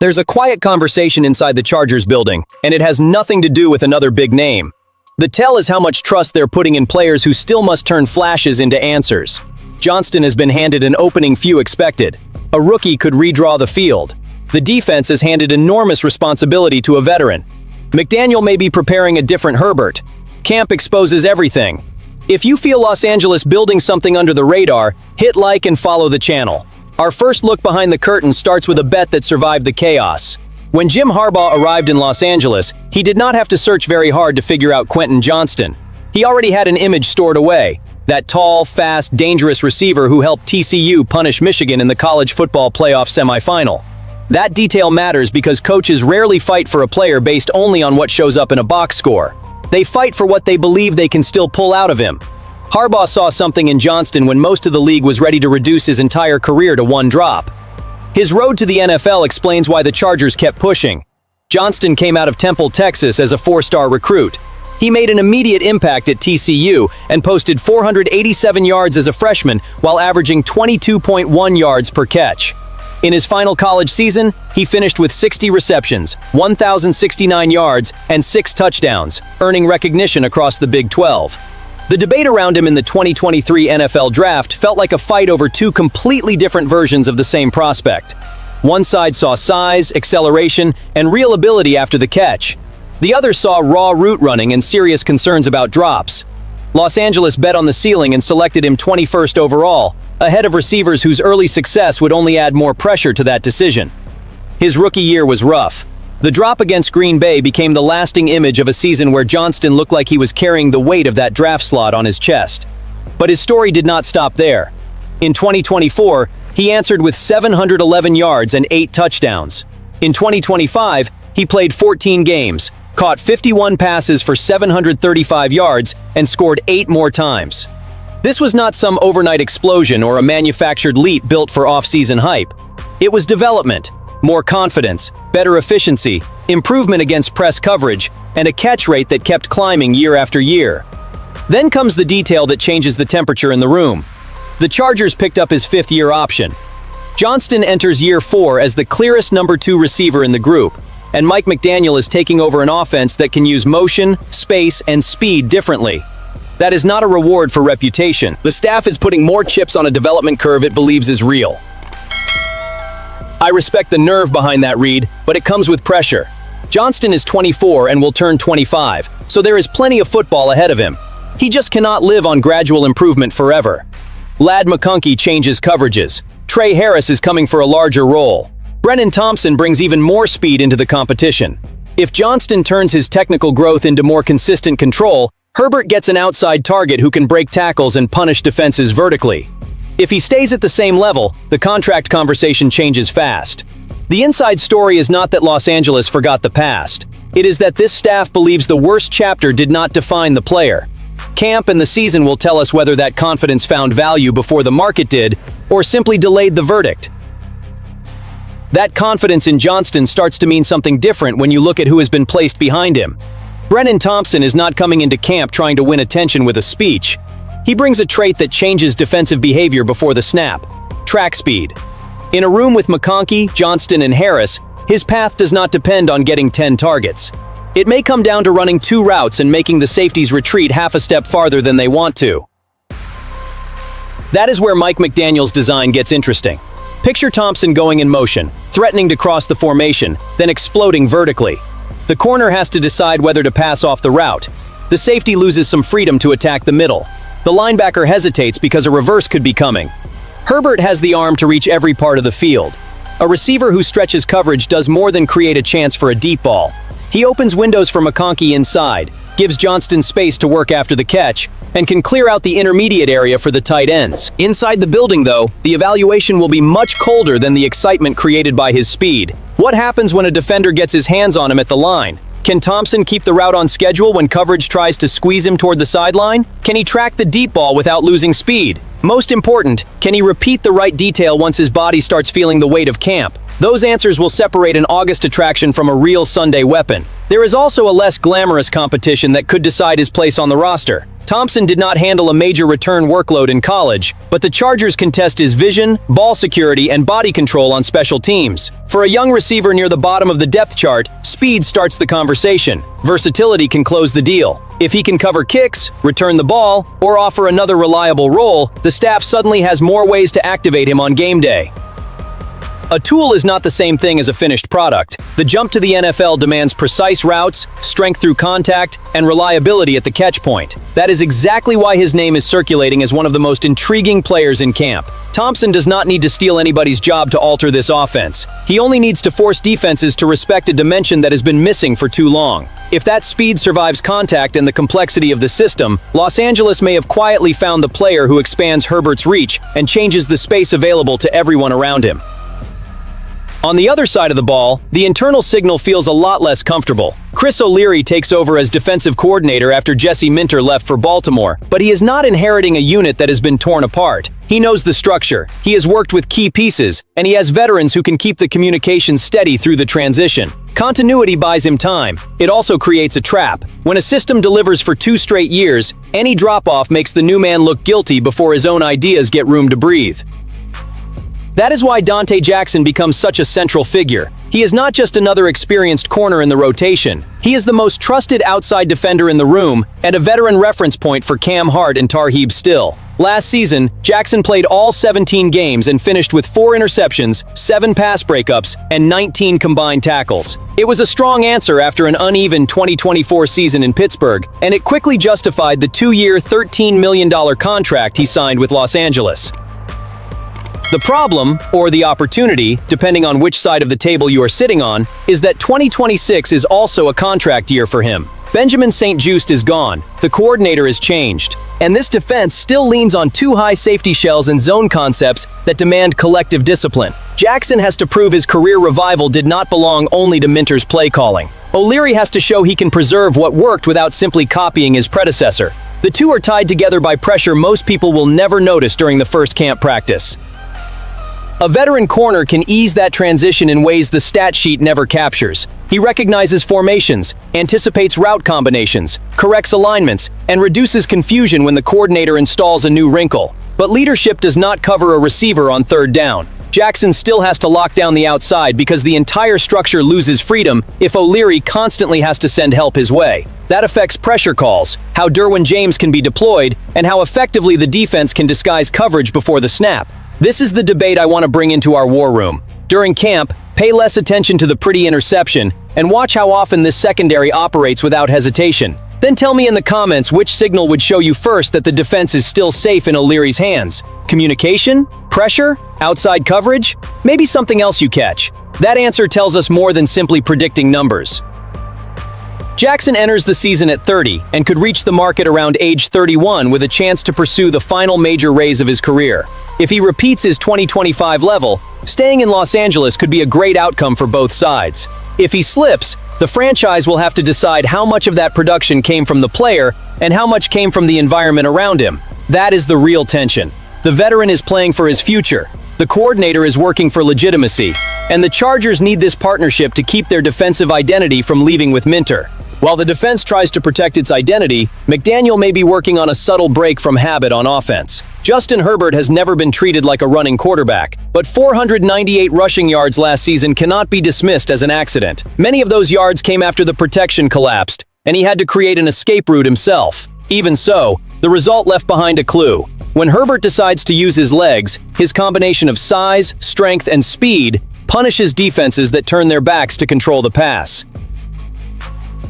There's a quiet conversation inside the Chargers building, and it has nothing to do with another big name. The tell is how much trust they're putting in players who still must turn flashes into answers. Johnston has been handed an opening few expected. A rookie could redraw the field. The defense has handed enormous responsibility to a veteran. McDaniel may be preparing a different Herbert. Camp exposes everything. If you feel Los Angeles building something under the radar, hit like and follow the channel. Our first look behind the curtain starts with a bet that survived the chaos. When Jim Harbaugh arrived in Los Angeles, he did not have to search very hard to figure out Quentin Johnston. He already had an image stored away. That tall, fast, dangerous receiver who helped TCU punish Michigan in the college football playoff semifinal. That detail matters because coaches rarely fight for a player based only on what shows up in a box score. They fight for what they believe they can still pull out of him. Harbaugh saw something in Johnston when most of the league was ready to reduce his entire career to one drop. His road to the NFL explains why the Chargers kept pushing. Johnston came out of Temple, Texas as a four-star recruit. He made an immediate impact at TCU and posted 487 yards as a freshman while averaging 22.1 yards per catch. In his final college season, he finished with 60 receptions, 1,069 yards, and 6 touchdowns, earning recognition across the Big 12. The debate around him in the 2023 NFL Draft felt like a fight over two completely different versions of the same prospect. One side saw size, acceleration, and real ability after the catch. The other saw raw route running and serious concerns about drops. Los Angeles bet on the ceiling and selected him 21st overall, ahead of receivers whose early success would only add more pressure to that decision. His rookie year was rough. The drop against Green Bay became the lasting image of a season where Johnston looked like he was carrying the weight of that draft slot on his chest. But his story did not stop there. In 2024, he answered with 711 yards and 8 touchdowns. In 2025, he played 14 games, caught 51 passes for 735 yards, and scored 8 more times. This was not some overnight explosion or a manufactured leap built for off-season hype. It was development, more confidence, better efficiency, improvement against press coverage, and a catch rate that kept climbing year after year. Then comes the detail that changes the temperature in the room. The Chargers picked up his 5th-year option. Johnston enters year 4 as the clearest number 2 receiver in the group, and Mike McDaniel is taking over an offense that can use motion, space, and speed differently. That is not a reward for reputation. The staff is putting more chips on a development curve it believes is real. I respect the nerve behind that read, but it comes with pressure. Johnston is 24 and will turn 25, so there is plenty of football ahead of him. He just cannot live on gradual improvement forever. Ladd McConkey changes coverages. Trey Harris is coming for a larger role. Brennan Thompson brings even more speed into the competition. If Johnston turns his technical growth into more consistent control, Herbert gets an outside target who can break tackles and punish defenses vertically. If he stays at the same level, the contract conversation changes fast. The inside story is not that Los Angeles forgot the past. It is that this staff believes the worst chapter did not define the player. Camp and the season will tell us whether that confidence found value before the market did, or simply delayed the verdict. That confidence in Johnston starts to mean something different when you look at who has been placed behind him. Brennan Thompson is not coming into camp trying to win attention with a speech. He brings a trait that changes defensive behavior before the snap: track speed. In a room with McConkey, Johnston, and Harris, his path does not depend on getting 10 targets. It may come down to running 2 routes and making the safeties retreat half a step farther than they want to. That is where Mike McDaniel's design gets interesting. Picture Thompson going in motion, threatening to cross the formation, then exploding vertically. The corner has to decide whether to pass off the route. The safety loses some freedom to attack the middle. The linebacker hesitates because a reverse could be coming. Herbert has the arm to reach every part of the field. A receiver who stretches coverage does more than create a chance for a deep ball. He opens windows for McConkey inside, gives Johnston space to work after the catch, and can clear out the intermediate area for the tight ends. Inside the building, though, the evaluation will be much colder than the excitement created by his speed. What happens when a defender gets his hands on him at the line? Can Thompson keep the route on schedule when coverage tries to squeeze him toward the sideline? Can he track the deep ball without losing speed? Most important, can he repeat the right detail once his body starts feeling the weight of camp? Those answers will separate an August attraction from a real Sunday weapon. There is also a less glamorous competition that could decide his place on the roster: Thompson did not handle a major return workload in college, but the Chargers can test his vision, ball security, and body control on special teams. For a young receiver near the bottom of the depth chart, speed starts the conversation. Versatility can close the deal. If he can cover kicks, return the ball, or offer another reliable role, the staff suddenly has more ways to activate him on game day. A tool is not the same thing as a finished product. The jump to the NFL demands precise routes, strength through contact, and reliability at the catch point. That is exactly why his name is circulating as one of the most intriguing players in camp. Thompson does not need to steal anybody's job to alter this offense. He only needs to force defenses to respect a dimension that has been missing for too long. If that speed survives contact and the complexity of the system, Los Angeles may have quietly found the player who expands Herbert's reach and changes the space available to everyone around him. On the other side of the ball, the internal signal feels a lot less comfortable. Chris O'Leary takes over as defensive coordinator after Jesse Minter left for Baltimore, but he is not inheriting a unit that has been torn apart. He knows the structure, he has worked with key pieces, and he has veterans who can keep the communication steady through the transition. Continuity buys him time. It also creates a trap. When a system delivers for 2 straight years, any drop-off makes the new man look guilty before his own ideas get room to breathe. That is why Donte Jackson becomes such a central figure. He is not just another experienced corner in the rotation. He is the most trusted outside defender in the room and a veteran reference point for Cam Hart and Tarheeb Still. Last season, Jackson played all 17 games and finished with 4 interceptions, 7 pass breakups, and 19 combined tackles. It was a strong answer after an uneven 2024 season in Pittsburgh, and it quickly justified the 2-year, $13 million contract he signed with Los Angeles. The problem, or the opportunity, depending on which side of the table you are sitting on, is that 2026 is also a contract year for him. Benjamin St-Juste is gone, the coordinator is changed, and this defense still leans on 2 high safety shells and zone concepts that demand collective discipline. Jackson has to prove his career revival did not belong only to Minter's play calling. O'Leary has to show he can preserve what worked without simply copying his predecessor. The two are tied together by pressure most people will never notice during the first camp practice. A veteran corner can ease that transition in ways the stat sheet never captures. He recognizes formations, anticipates route combinations, corrects alignments, and reduces confusion when the coordinator installs a new wrinkle. But leadership does not cover a receiver on 3rd down. Jackson still has to lock down the outside because the entire structure loses freedom if O'Leary constantly has to send help his way. That affects pressure calls, how Derwin James can be deployed, and how effectively the defense can disguise coverage before the snap. This is the debate I want to bring into our war room. During camp, pay less attention to the pretty interception and watch how often this secondary operates without hesitation. Then tell me in the comments which signal would show you first that the defense is still safe in O'Leary's hands. Communication? Pressure? Outside coverage? Maybe something else you catch. That answer tells us more than simply predicting numbers. Jackson enters the season at 30 and could reach the market around age 31 with a chance to pursue the final major raise of his career. If he repeats his 2025 level, staying in Los Angeles could be a great outcome for both sides. If he slips, the franchise will have to decide how much of that production came from the player and how much came from the environment around him. That is the real tension. The veteran is playing for his future. The coordinator is working for legitimacy. And the Chargers need this partnership to keep their defensive identity from leaving with Minter. While the defense tries to protect its identity, McDaniel may be working on a subtle break from habit on offense. Justin Herbert has never been treated like a running quarterback, but 498 rushing yards last season cannot be dismissed as an accident. Many of those yards came after the protection collapsed, and he had to create an escape route himself. Even so, the result left behind a clue. When Herbert decides to use his legs, his combination of size, strength, and speed punishes defenses that turn their backs to control the pass.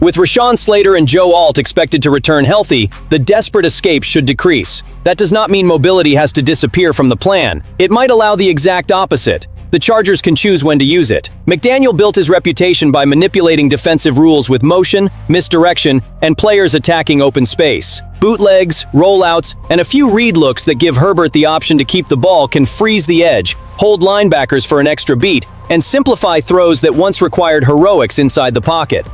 With Rashawn Slater and Joe Alt expected to return healthy, the desperate escape should decrease. That does not mean mobility has to disappear from the plan. It might allow the exact opposite. The Chargers can choose when to use it. McDaniel built his reputation by manipulating defensive rules with motion, misdirection, and players attacking open space. Bootlegs, rollouts, and a few read looks that give Herbert the option to keep the ball can freeze the edge, hold linebackers for an extra beat, and simplify throws that once required heroics inside the pocket.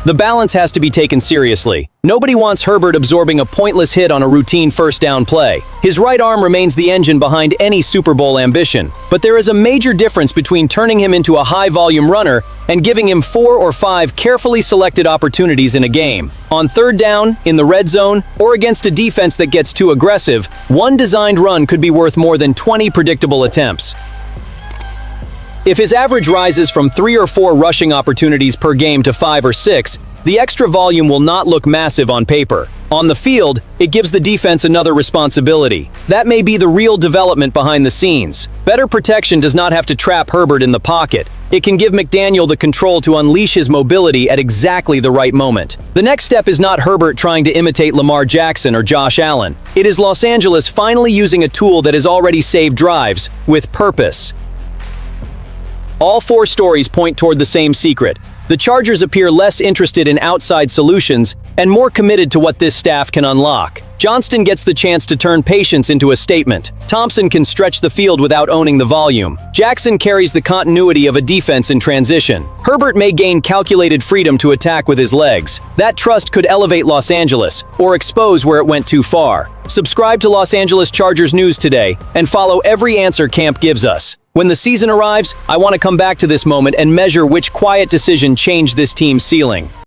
The balance has to be taken seriously. Nobody wants Herbert absorbing a pointless hit on a routine first down play. His right arm remains the engine behind any Super Bowl ambition. But there is a major difference between turning him into a high-volume runner and giving him 4 or 5 carefully selected opportunities in a game. On third down, in the red zone, or against a defense that gets too aggressive, one designed run could be worth more than 20 predictable attempts. If his average rises from 3 or 4 rushing opportunities per game to 5 or 6, the extra volume will not look massive on paper. On the field, it gives the defense another responsibility. That may be the real development behind the scenes. Better protection does not have to trap Herbert in the pocket. It can give McDaniel the control to unleash his mobility at exactly the right moment. The next step is not Herbert trying to imitate Lamar Jackson or Josh Allen. It is Los Angeles finally using a tool that has already saved drives, with purpose. All 4 stories point toward the same secret. The Chargers appear less interested in outside solutions and more committed to what this staff can unlock. Johnston gets the chance to turn patience into a statement. Thompson can stretch the field without owning the volume. Jackson carries the continuity of a defense in transition. Herbert may gain calculated freedom to attack with his legs. That trust could elevate Los Angeles, or expose where it went too far. Subscribe to Los Angeles Chargers News today and follow every answer camp gives us. When the season arrives, I want to come back to this moment and measure which quiet decision changed this team's ceiling.